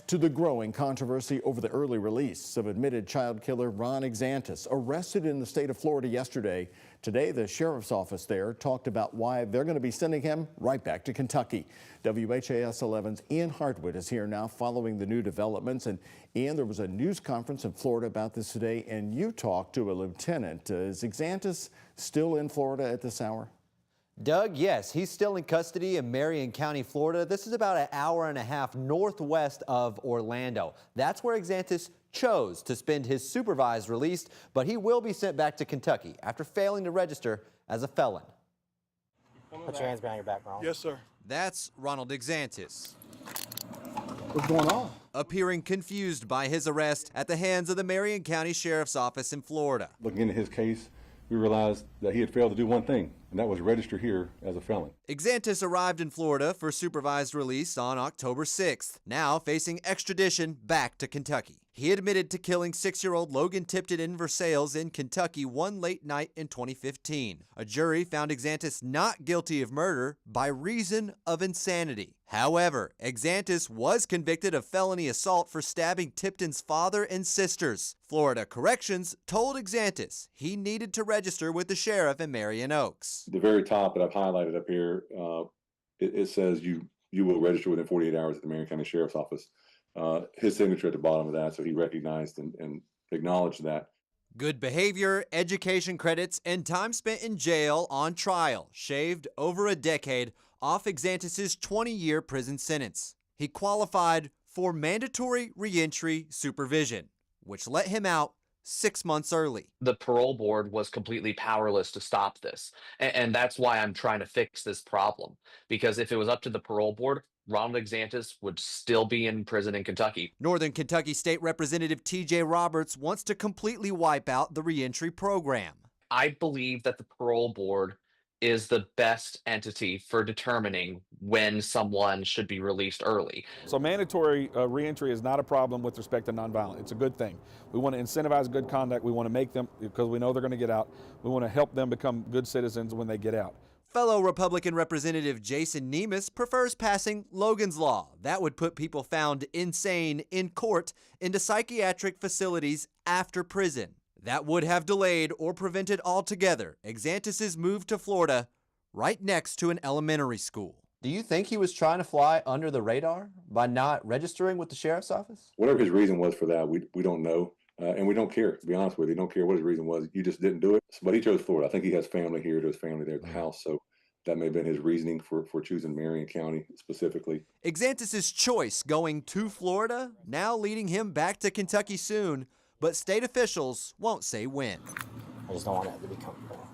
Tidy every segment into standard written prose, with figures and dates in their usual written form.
To the growing controversy over the early release of admitted child killer Ron Exantus, arrested in the state of Florida yesterday. Today, the sheriff's office there talked about why they're going to be sending him right back to Kentucky. WHAS 11's Ian Hartwitt is here now following the new developments. And Ian, there was a news conference in Florida about this today, and you talked to a lieutenant. Is Exantus still in Florida at this hour? Doug, yes, he's still in custody in Marion County, Florida. This is about an hour and a half northwest of Orlando. That's where Exantus chose to spend his supervised release, but he will be sent back to Kentucky after failing to register as a felon. Put your hands behind your back, Ronald. Yes, sir. That's Ronald Exantus, What's going on? appearing confused by his arrest at the hands of the Marion County Sheriff's Office in Florida. Looking into his case, we realized that he had failed to do one thing, and that was register here as a felon. Exantus arrived in Florida for supervised release on October 6th, now facing extradition back to Kentucky. He admitted to killing 6-year-old Logan Tipton in Versailles in Kentucky one late night in 2015. A jury found Exantus not guilty of murder by reason of insanity. However, Exantus was convicted of felony assault for stabbing Tipton's father and sisters. Florida Corrections told Exantus he needed to register with the sheriff in Marion Oaks. The very top that I've highlighted up here, it says you will register within 48 hours at the Marion County Sheriff's Office. His signature at the bottom of that, so he recognized and acknowledged that. Good behavior, education credits, and time spent in jail on trial shaved over a decade off Exantus's 20-year prison sentence. He qualified for mandatory reentry supervision, which let him out 6 months early. The parole board was completely powerless to stop this. And that's why I'm trying to fix this problem. Because if it was up to the parole board, Ronald Exantus would still be in prison in Kentucky. Northern Kentucky State Representative T.J. Roberts wants to completely wipe out the reentry program. I believe that the parole board is the best entity for determining when someone should be released early. So mandatory reentry is not a problem with respect to nonviolent. It's a good thing. We want to incentivize good conduct. We want to make them, because we know they're going to get out, we want to help them become good citizens when they get out. Fellow Republican Representative Jason Nemes prefers passing Logan's Law. That would put people found insane in court into psychiatric facilities after prison. That would have delayed or prevented altogether Exantus's move to Florida, right next to an elementary school. Do you think he was trying to fly under the radar by not registering with the sheriff's office? Whatever his reason was for that, we don't know. And we don't care, to be honest with you. Don't care what his reason was. You just didn't do it. But he chose Florida. I think he has family here, to his family there at the house. So that may have been his reasoning for choosing Marion County specifically. Exantus's choice going to Florida, now leading him back to Kentucky soon, but state officials won't say when. I just don't want it to be comfortable.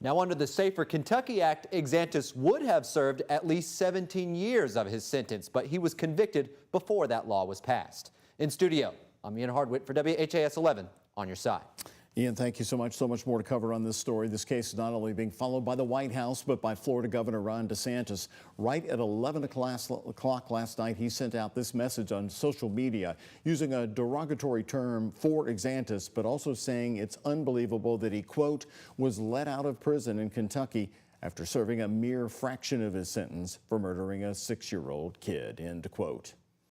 Now, under the Safer Kentucky Act, Exantus would have served at least 17 years of his sentence, but he was convicted before that law was passed. In studio, I'm Ian Hartwitt for WHAS 11 on your side. Ian, thank you so much. So much more to cover on this story. This case is not only being followed by the White House, but by Florida Governor Ron DeSantis. Right at 11 o'clock last night, he sent out this message on social media using a derogatory term for Exantus, but also saying it's unbelievable that he, quote, was let out of prison in Kentucky after serving a mere fraction of his sentence for murdering a 6-year-old kid, end quote.